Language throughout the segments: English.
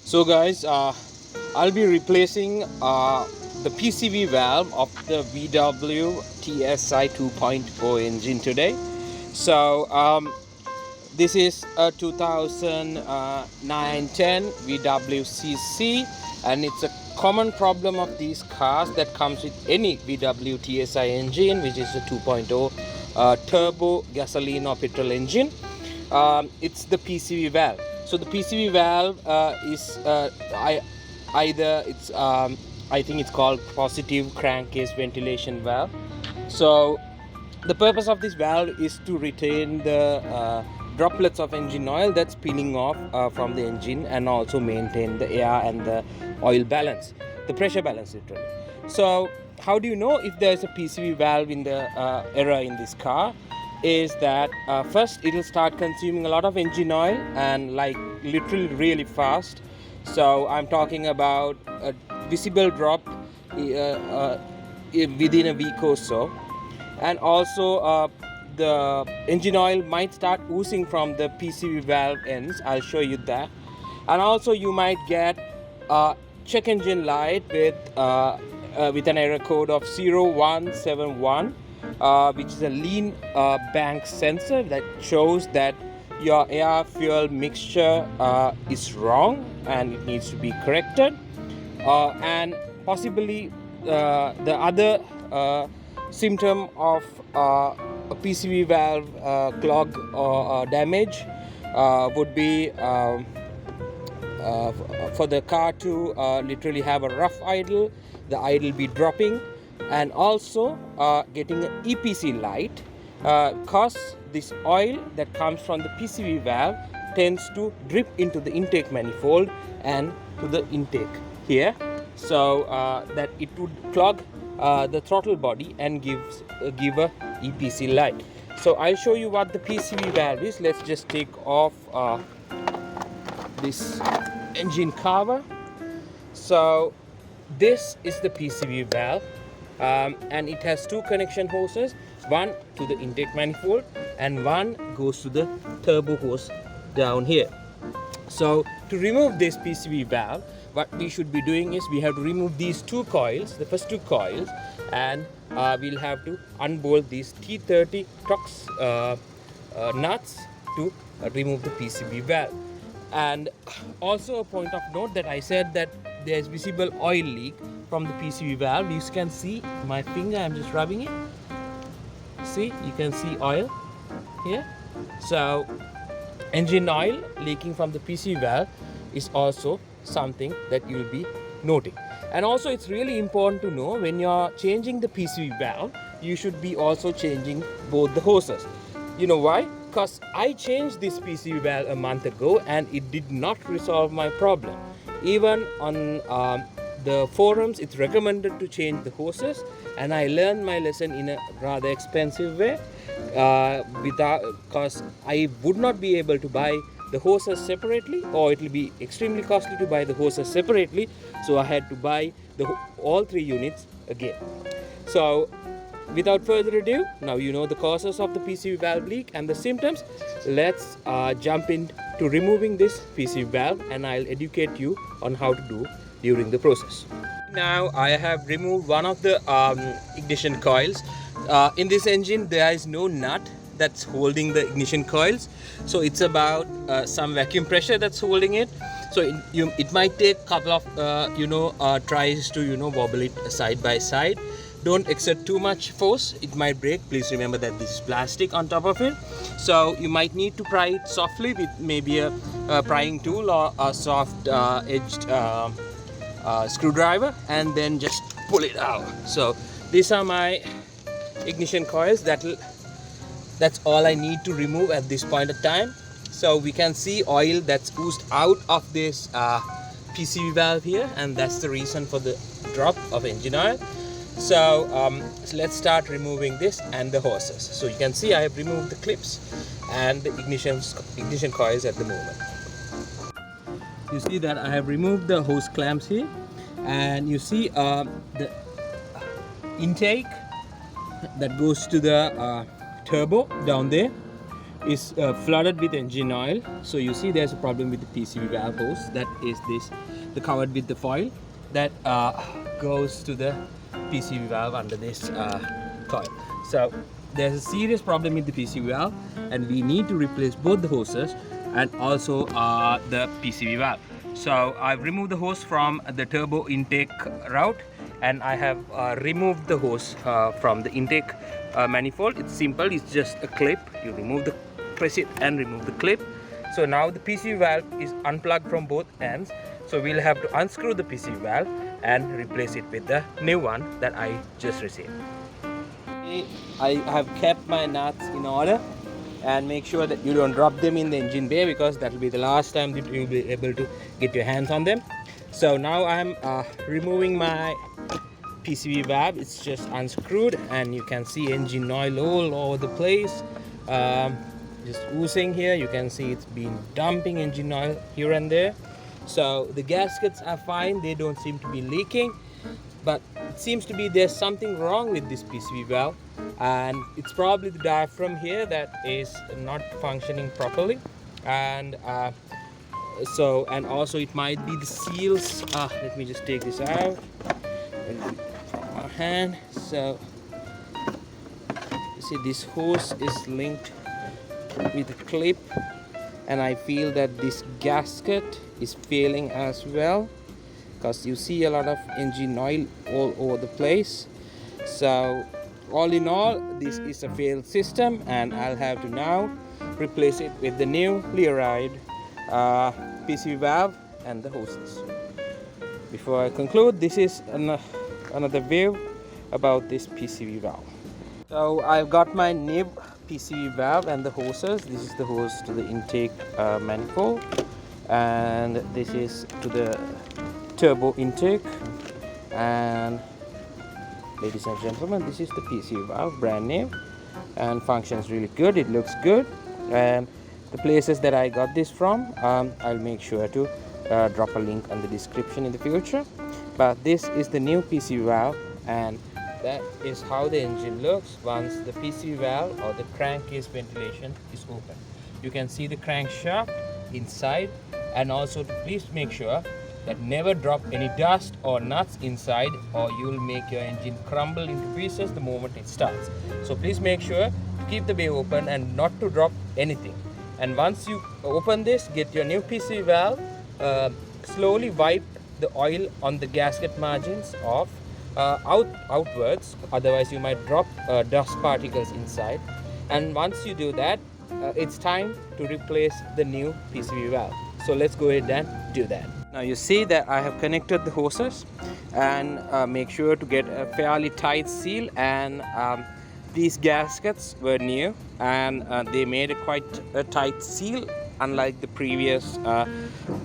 So guys, I'll be replacing the PCV valve of the VW TSI 2.0 engine today. So this is a 2009-10 VW CC, and it's a common problem of these cars that comes with any VW TSI engine, which is a 2.0 turbo gasoline or petrol engine. It's the PCV valve. So the PCV valve is I think it's called positive crankcase ventilation valve. So the purpose of this valve is to retain the droplets of engine oil that's spilling off from the engine, and also maintain the air and the oil balance, the pressure balance literally. So how do you know if there is a PCV valve in the error in this car? Is that first it will start consuming a lot of engine oil, and like literally really fast. So I'm talking about a visible drop within a week or so. And also the engine oil might start oozing from the PCV valve ends. I'll show you that. And also you might get a check engine light with an error code of 0171, which is a lean bank sensor that shows that your air fuel mixture is wrong and it needs to be corrected. And possibly the other symptom of a PCV valve clog or damage would be for the car to literally have a rough idle, the idle be dropping, and also getting an EPC light, cause this oil that comes from the PCV valve tends to drip into the intake manifold and to the intake here, so that it would clog the throttle body and give a EPC light. So I'll show you what the PCV valve is. Let's just take off this engine cover. So this is the PCV valve, and it has two connection hoses, one to the intake manifold and one goes to the turbo hose down here. So to remove this PCV valve, what we should be doing is we have to remove these two coils, the first two coils, and we'll have to unbolt these T30 Torx nuts to remove the PCV valve. And also a point of note that I said that there is visible oil leak from the PCV valve. You can see my finger, I'm just rubbing it. See, you can see oil here. So engine oil leaking from the PCV valve is also something that you'll be noting. And also it's really important to know, when you're changing the PCV valve, you should be also changing both the hoses. You know why? Because I changed this PCV valve a month ago and it did not resolve my problem. Even on the forums, it's recommended to change the hoses, and I learned my lesson in a rather expensive way, because I would not be able to buy the hoses separately, or it will be extremely costly to buy the hoses separately. So I had to buy all three units again. So without further ado, now you know the causes of the PCV valve leak and the symptoms. Let's jump into removing this PCV valve, and I'll educate you on how to do during the process. Now I have removed one of the ignition coils. In this engine there is no nut that's holding the ignition coils, so it's about some vacuum pressure that's holding it. So it might take a couple of tries to wobble it side by side. Don't exert too much force, it might break. Please remember that this is plastic on top of it, so you might need to pry it softly with maybe a prying tool or a soft edged screwdriver, and then just pull it out. So these are my ignition coils. That's all I need to remove at this point of time. So we can see oil that's oozed out of this PCV valve here, and that's the reason for the drop of engine oil. So let's start removing this and the hoses. So you can see I have removed the clips and the ignition coils at the moment. You see that I have removed the hose clamps here, and you see the intake that goes to the turbo down there. is flooded with engine oil. So you see there's a problem with the PCV valve hose. That is this, the covered with the foil that goes to the PCV valve under this coil. So there's a serious problem with the PCV valve, and we need to replace both the hoses and also the PCV valve. So I've removed the hose from the turbo intake route, and I have removed the hose from the intake manifold. It's simple, it's just a clip. You press it and remove the clip. So now the PCV valve is unplugged from both ends. So we'll have to unscrew the PCV valve and replace it with the new one that I just received. I have kept my nuts in order, and make sure that you don't drop them in the engine bay, because that will be the last time that you'll be able to get your hands on them. So now I'm removing my PCV valve. It's just unscrewed, and you can see engine oil all over the place, just oozing here. You can see it's been dumping engine oil here and there. So the gaskets are fine, they don't seem to be leaking, but it seems to be there's something wrong with this PCV valve, and it's probably the diaphragm here that is not functioning properly, and and also it might be the seals. Let me just take this out from my hand. So you see this hose is linked with a clip, and I feel that this gasket is failing as well, because you see a lot of engine oil all over the place. So all in all, this is a failed system, and I'll have to now replace it with the new Leoride PCV valve and the hoses. Before I conclude, this is another view about this PCV valve. So I've got my nib PCV valve and the hoses. This is the hose to the intake manifold, and this is to the turbo intake. And ladies and gentlemen, this is the PCV valve, brand new, and functions really good. It looks good, and the places that I got this from, I'll make sure to drop a link on the description in the future. But this is the new PCV valve, and that is how the engine looks once the PCV valve or the crankcase ventilation is open. You can see the crankshaft inside, and also to please make sure that never drop any dust or nuts inside, or you'll make your engine crumble into pieces the moment it starts. So please make sure to keep the bay open and not to drop anything. And once you open this, get your new PCV valve, slowly wipe the oil on the gasket margins off outwards, otherwise you might drop dust particles inside. And once you do that, it's time to replace the new PCV valve. So let's go ahead and do that. Now you see that I have connected the hoses, and make sure to get a fairly tight seal, and these gaskets were new, and they made quite a tight seal, unlike the previous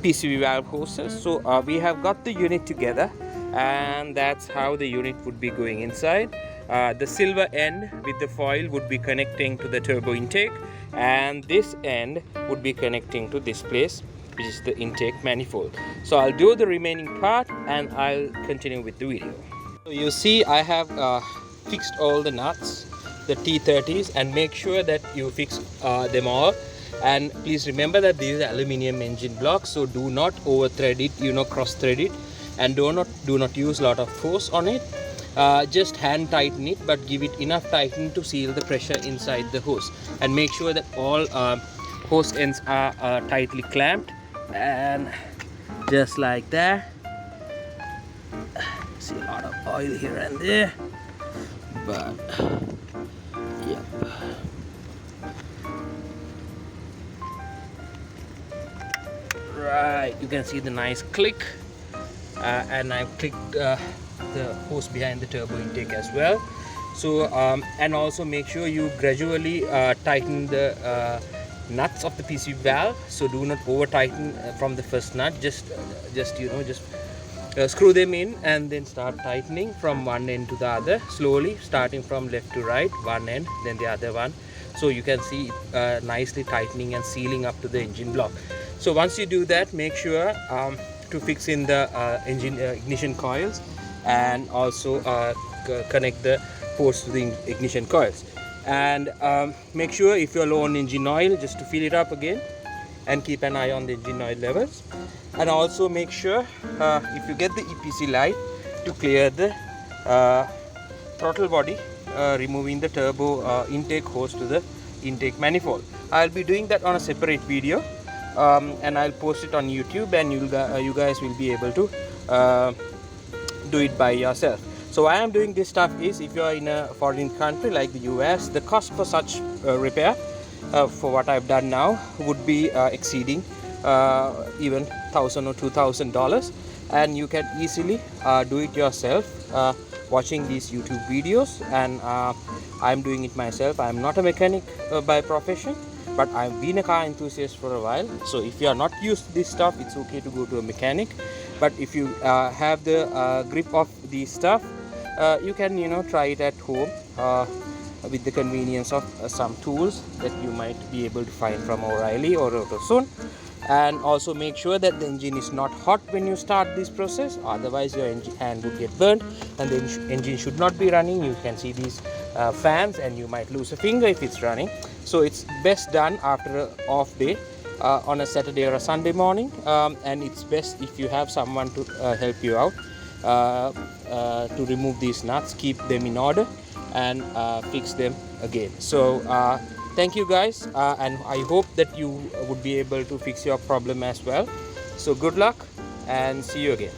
PCV valve hoses. So we have got the unit together, and that's how the unit would be going inside. The silver end with the foil would be connecting to the turbo intake, and this end would be connecting to this place, which is the intake manifold. So I'll do the remaining part, and I'll continue with the video. So you see I have fixed all the nuts, the T30s, and make sure that you fix them all. And please remember that these are aluminium engine blocks, so do not over thread it, cross thread it, and do not use a lot of force on it. Just hand tighten it, but give it enough tightening to seal the pressure inside the hose, and make sure that all hose ends are tightly clamped, and just like that. See a lot of oil here and there, but yep. Right, you can see the nice click, and I've clicked the hose behind the turbo intake as well. So and also make sure you gradually tighten the nuts of the PCV valve. So do not over tighten from the first nut. Just screw them in, and then start tightening from one end to the other, slowly starting from left to right, one end then the other one. So you can see nicely tightening and sealing up to the engine block. So once you do that, make sure to fix in the engine ignition coils, and also connect the ports to the ignition coils. And make sure if you're low on engine oil, just to fill it up again, and keep an eye on the engine oil levels. And also make sure if you get the EPC light, to clear the throttle body, removing the turbo intake hose to the intake manifold. I'll be doing that on a separate video, and I'll post it on YouTube, and you guys will be able to do it by yourself. So why I'm doing this stuff is, if you're in a foreign country like the US, the cost for such repair for what I've done now would be exceeding even $1,000 or $2,000, and you can easily do it yourself watching these YouTube videos. And I'm doing it myself. I'm not a mechanic by profession, but I've been a car enthusiast for a while. So if you are not used to this stuff, it's okay to go to a mechanic. But if you have the grip of this stuff, you can try it at home with the convenience of some tools that you might be able to find from O'Reilly or AutoZone. And also make sure that the engine is not hot when you start this process, otherwise your hand would get burnt, and the engine should not be running. You can see these fans, and you might lose a finger if it's running. So it's best done after an off day, on a Saturday or a Sunday morning, and it's best if you have someone to help you out to remove these nuts, keep them in order, and fix them again. So thank you guys, and I hope that you would be able to fix your problem as well. So good luck, and see you again.